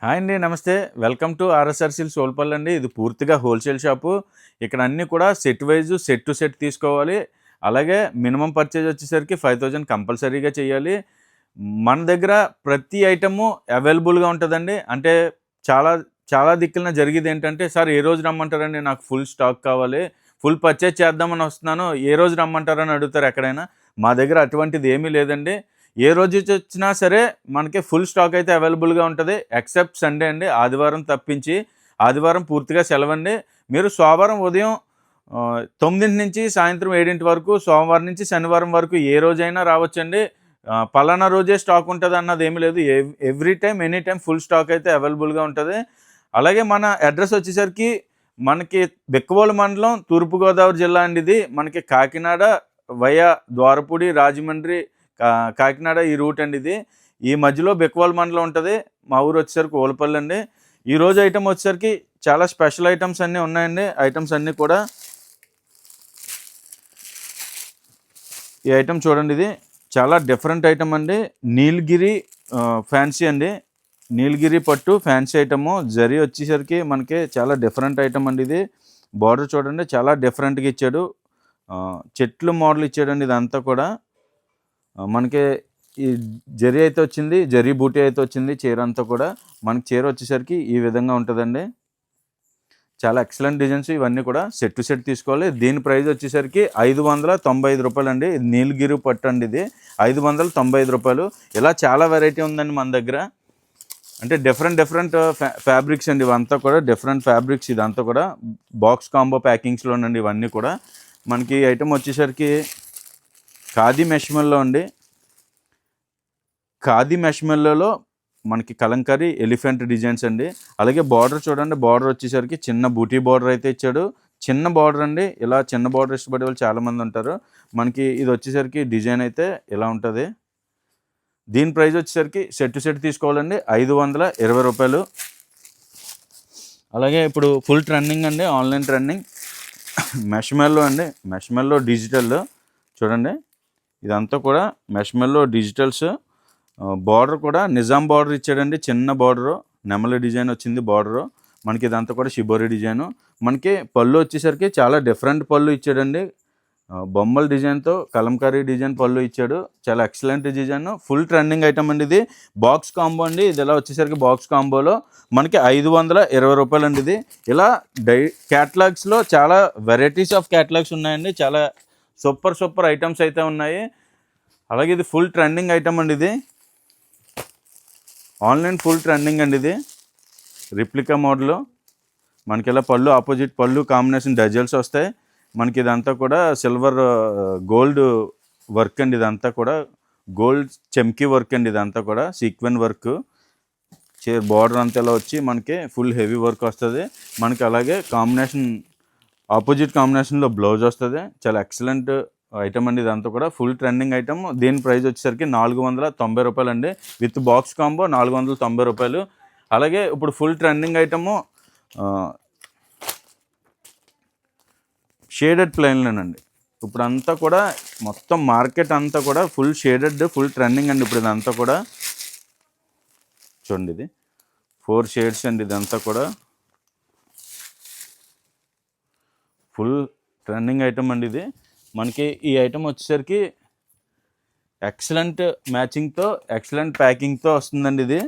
Hi అండి, నమస్తే. Welcome to RSR silks సోల్పల్లి అండి. ఇది పూర్తిగా హోల్సేల్ షాపు. ఇక్కడ అన్నీ కూడా set wise set to set తీసుకోవాలి. అలాగే మినిమం పర్చేజ్ వచ్చేసరికి 5000 కంపల్సరీగా చేయాలి. మన దగ్గర ప్రతి ఐటము అవైలబుల్గా ఉంటుందండి. అంటే చాలా చాలా దిక్కున జరిగేది ఏంటంటే, సార్ ఏ రోజు రమ్మంటారండి, నాకు ఫుల్ స్టాక్ కావాలి, ఫుల్ పర్చేజ్ చేద్దామని వస్తున్నాను, ఏ రోజు రమ్మంటారని అడుగుతారు ఎక్కడైనా. మా దగ్గర అటువంటిది ఏమీ లేదండి. ఏ రోజు వచ్చినా సరే మనకి ఫుల్ స్టాక్ అయితే అవైలబుల్గా ఉంటుంది. ఎక్సెప్ట్ సండే అండి, ఆదివారం తప్పించి. ఆదివారం పూర్తిగా సెలవండి. మీరు సోమవారం ఉదయం 9 నుంచి సాయంత్రం 7 వరకు, సోమవారం నుంచి శనివారం వరకు ఏ రోజైనా రావచ్చండి. పలానా రోజే స్టాక్ ఉంటుంది అన్నది ఏమీ లేదు. Every time any time full stock అయితే అవైలబుల్గా ఉంటుంది. అలాగే మన అడ్రస్ వచ్చేసరికి మనకి బిక్కవోలు మండలం, తూర్పుగోదావరి జిల్లా అండి. ఇది మనకి కాకినాడ వయా ద్వారపూడి, రాజమండ్రి, కాకినాడ ఈ రూట్ అండి. ఇది ఈ మధ్యలో బిక్కవోలు మండలం ఉంటుంది. మా ఊరు వచ్చేసరికి ఓలపల్లి అండి. ఈరోజు ఐటమ్ వచ్చేసరికి చాలా స్పెషల్ ఐటమ్స్ అన్నీ ఉన్నాయండి. ఐటమ్స్ అన్నీ కూడా ఈ ఐటమ్ చూడండి, ఇది చాలా డిఫరెంట్ ఐటమ్ అండి. నీలగిరి ఫ్యాన్సీ అండి. నీలగిరి పట్టు ఫ్యాన్సీ ఐటము. జరీ వచ్చేసరికి మనకి చాలా డిఫరెంట్ ఐటమ్ అండి. ఇది బార్డర్ చూడండి, చాలా డిఫరెంట్గా ఇచ్చాడు. చెట్లు మోడల్ ఇచ్చాడండి. ఇదంతా కూడా మనకి ఈ జరీ అయితే వచ్చింది, జరీ బూటీ అయితే వచ్చింది. చీర అంతా కూడా మనకి చీర వచ్చేసరికి ఈ విధంగా ఉంటుందండి. చాలా ఎక్సలెంట్ డిజైన్స్. ఇవన్నీ కూడా సెట్ టు సెట్ తీసుకోవాలి. దీని ప్రైస్ వచ్చేసరికి 595 రూపాయలు అండి. ఇది నీలగిరి పట్టు అండి. ఇది 595 రూపాయలు. ఇలా చాలా వెరైటీ ఉందండి మన దగ్గర. అంటే డిఫరెంట్ ఫ్యాబ్రిక్స్ అండి. ఇవంతా కూడా డిఫరెంట్ ఫ్యాబ్రిక్స్. ఇదంతా కూడా బాక్స్ కాంబో ప్యాకింగ్స్లోనండి. ఇవన్నీ కూడా మనకి ఐటమ్ వచ్చేసరికి ఖాదీ మెష్మెల్లో అండి. ఖాదీ మెష్మెల్లోలో మనకి కలంకారీ ఎలిఫెంట్ డిజైన్స్ అండి. అలాగే బార్డర్ చూడండి, బార్డర్ వచ్చేసరికి చిన్న బూటీ బార్డర్ అయితే ఇచ్చాడు. చిన్న బార్డర్ అండి. ఇలా చిన్న బార్డర్ ఇష్టపడే వాళ్ళు చాలామంది ఉంటారు. మనకి ఇది వచ్చేసరికి డిజైన్ అయితే ఇలా ఉంటుంది. దీని ప్రైస్ వచ్చేసరికి సెట్ టు సెట్ తీసుకోవాలండి, 520 రూపాయలు. అలాగే ఇప్పుడు ఫుల్ ట్రెండింగ్ అండి, ఆన్లైన్ ట్రెండింగ్ మెష్మెల్లో అండి. మెష్మెల్లో డిజిటల్ చూడండి. ఇదంతా కూడా మెష్మెల్లో డిజిటల్స్. బార్డర్ కూడా నిజాం బార్డర్ ఇచ్చాడండి. చిన్న బార్డరు, నెమలి డిజైన్ వచ్చింది బార్డరు. మనకి ఇదంతా కూడా షిబోరి డిజైను. మనకి పళ్ళు వచ్చేసరికి చాలా డిఫరెంట్ పళ్ళు ఇచ్చాడండి. బొమ్మల డిజైన్తో కలంకారీ డిజైన్ పళ్ళు ఇచ్చాడు. చాలా excellent design. Full trending item అండి. ఇది బాక్స్ కాంబో అండి. ఇది ఇలా వచ్చేసరికి బాక్స్ కాంబోలో మనకి 520 రూపాయలు అండి. ఇది ఇలా క్యాటలాగ్స్లో చాలా వెరైటీస్ ఆఫ్ క్యాటలాగ్స్ ఉన్నాయండి. చాలా సూపర్ ఐటమ్స్ అయితే ఉన్నాయి. అలాగే ఇది ఫుల్ ట్రెండింగ్ ఐటమ్ అండి. ఇది ఆన్లైన్ ఫుల్ ట్రెండింగ్ అండి. ఇది రిప్లికా మోడల్. మనకి ఇలా పళ్ళు ఆపోజిట్ పళ్ళు కాంబినేషన్ డజల్స్ వస్తాయి. మనకి ఇదంతా కూడా సిల్వర్ గోల్డ్ వర్క్ అండి. ఇదంతా కూడా గోల్డ్ చెమ్కీ వర్క్ అండి. ఇదంతా కూడా సీక్వెన్ వర్క్. బార్డర్ అంతా ఇలా వచ్చి మనకి ఫుల్ హెవీ వర్క్ వస్తుంది. మనకి అలాగే కాంబినేషన్ ఆపోజిట్ కాంబినేషన్లో బ్లౌజ్ వస్తుంది. చాలా ఎక్సలెంట్ ఐటమ్ అండి. ఇదంతా కూడా ఫుల్ ట్రెండింగ్ ఐటమ్. దీని ప్రైస్ వచ్చేసరికి 490 రూపాయలు అండి. విత్ బాక్స్ కాంబో 490 రూపాయలు. అలాగే ఇప్పుడు ఫుల్ ట్రెండింగ్ ఐటము షేడెడ్ ప్లెయిన్లోనండి. ఇప్పుడు అంతా కూడా మొత్తం మార్కెట్ అంతా కూడా ఫుల్ షేడెడ్, ఫుల్ ట్రెండింగ్ అండి. ఇప్పుడు ఇదంతా కూడా చూడండి, ఇది 4 షేడ్స్ అండి. ఇదంతా కూడా ఫుల్ ట్రెండింగ్ ఐటమ్ అండి. ఇది మనకి ఈ ఐటమ్ వచ్చేసరికి ఎక్సలెంట్ మ్యాచింగ్తో, ఎక్సలెంట్ ప్యాకింగ్తో వస్తుందండి. ఇది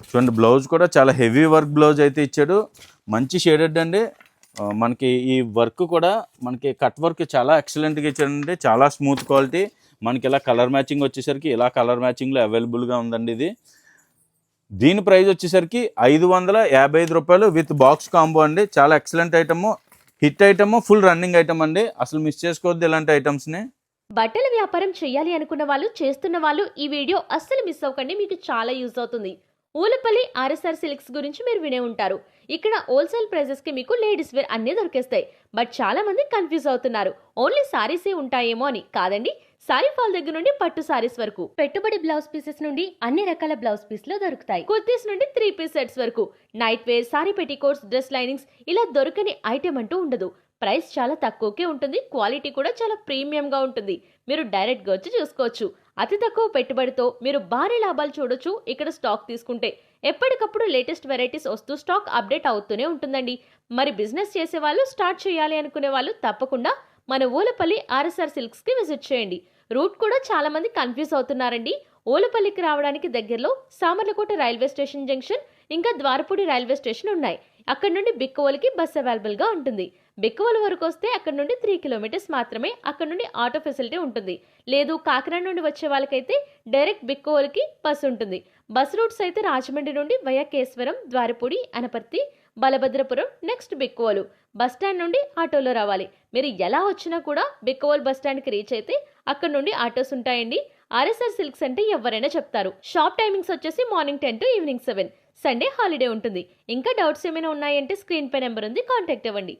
చూడండి, బ్లౌజ్ కూడా చాలా హెవీ వర్క్ బ్లౌజ్ అయితే ఇచ్చాడు. మంచి షేడెడ్ అండి. మనకి ఈ వర్క్ కూడా మనకి కట్ వర్క్ చాలా ఎక్సలెంట్గా ఇచ్చాడండి. చాలా స్మూత్ క్వాలిటీ. మనకి ఇలా కలర్ మ్యాచింగ్ వచ్చేసరికి ఇలా కలర్ మ్యాచింగ్లో అవైలబుల్గా ఉందండి. ఇది దీని ప్రైస్ వచ్చేసరికి 555 రూపాయలు విత్ బాక్స్ కాంబో అండి. చాలా excellent item, hit item, full running item అండి. అసలు మిస్ చేసుకోవద్దు ఇలాంటి ఐటమ్స్ని. బట్టల వ్యాపారం చేయాలి అనుకున్న వాళ్ళు, చేస్తున్న వాళ్ళు ఈ వీడియో అస్సలు మిస్ అవ్వకండి. మీకు చాలా యూజ్ అవుతుంది. ఊలపల్లి ఆర్ఎస్ఆర్ సిల్క్స్ గురించి మీరు వినే ఉంటారు. ఇక్కడ హోల్సేల్ ప్రైజెస్ కి మీకు లేడీస్ వేర్ అన్నీ దొరికేస్తాయి. బట్ చాలా మంది కన్ఫ్యూజ్ అవుతున్నారు, ఓన్లీ సారీసే ఉంటాయేమో అని. కాదండి, సారీ ఫాల్ దగ్గర నుండి పట్టు సారీస్ వరకు, పెట్టుబడి బ్లౌజ్ పీసెస్ నుండి అన్ని రకాల బ్లౌజ్ పీస్లు దొరుకుతాయి. కుర్తీస్ నుండి 3 పీస్ సెట్స్ వరకు, night wear, sari petticoats, dress linings, ఇలా దొరకని ఐటెం అంటూ ఉండదు. ప్రైస్ చాలా తక్కువకే ఉంటుంది, క్వాలిటీ కూడా చాలా ప్రీమియంగా ఉంటుంది. మీరు డైరెక్ట్గా వచ్చి చూసుకోవచ్చు. అతి తక్కువ పెట్టుబడితో మీరు భారీ లాభాలు చూడొచ్చు ఇక్కడ స్టాక్ తీసుకుంటే. ఎప్పటికప్పుడు లేటెస్ట్ వెరైటీస్ వస్తూ స్టాక్ అప్డేట్ అవుతూనే ఉంటుందండి. మరి బిజినెస్ చేసే వాళ్ళు, స్టార్ట్ చేయాలి అనుకునే వాళ్ళు తప్పకుండా మన ఊలపల్లి ఆర్ఎస్ఆర్ సిల్క్స్కి విజిట్ చేయండి. రూట్ కూడా చాలా మంది కన్ఫ్యూజ్ అవుతున్నారండి. ఊలపల్లికి రావడానికి దగ్గరలో సామర్లకోట రైల్వే స్టేషన్ జంక్షన్, ఇంకా ద్వారపూడి రైల్వే స్టేషన్ ఉన్నాయి. అక్కడ నుండి బిక్కవోలుకి బస్ అవైలబుల్గా ఉంటుంది. బిక్కవోలు వరకు వస్తే అక్కడ నుండి 3 కిలోమీటర్స్ మాత్రమే. అక్కడ నుండి ఆటో ఫెసిలిటీ ఉంటుంది. లేదు కాకినాడ నుండి వచ్చే వాళ్ళకైతే డైరెక్ట్ బిక్కవోలుకి బస్ ఉంటుంది. బస్ రూట్స్ అయితే రాజమండ్రి నుండి via Kesavaram, Dwarapudi, Anaparthi, Balabhadrapuram, next Bikkavolu. Bus stand నుండి ఆటోలో రావాలి. మీరు ఎలా వచ్చినా కూడా బిక్కవోలు బస్ స్టాండ్కి రీచ్ అయితే అక్కడ నుండి ఆటోస్ ఉంటాయండి. ఆర్ఎస్ఆర్ సిల్క్స్ అంటే ఎవరైనా చెప్తారు. షాప్ టైమింగ్స్ వచ్చేసి morning 10 to evening 7. Sunday holiday ఉంటుంది. ఇంకా డౌట్స్ ఏమైనా ఉన్నాయంటే స్క్రీన్ పై నెంబర్ ఉంది, కాంటాక్ట్ అవ్వండి.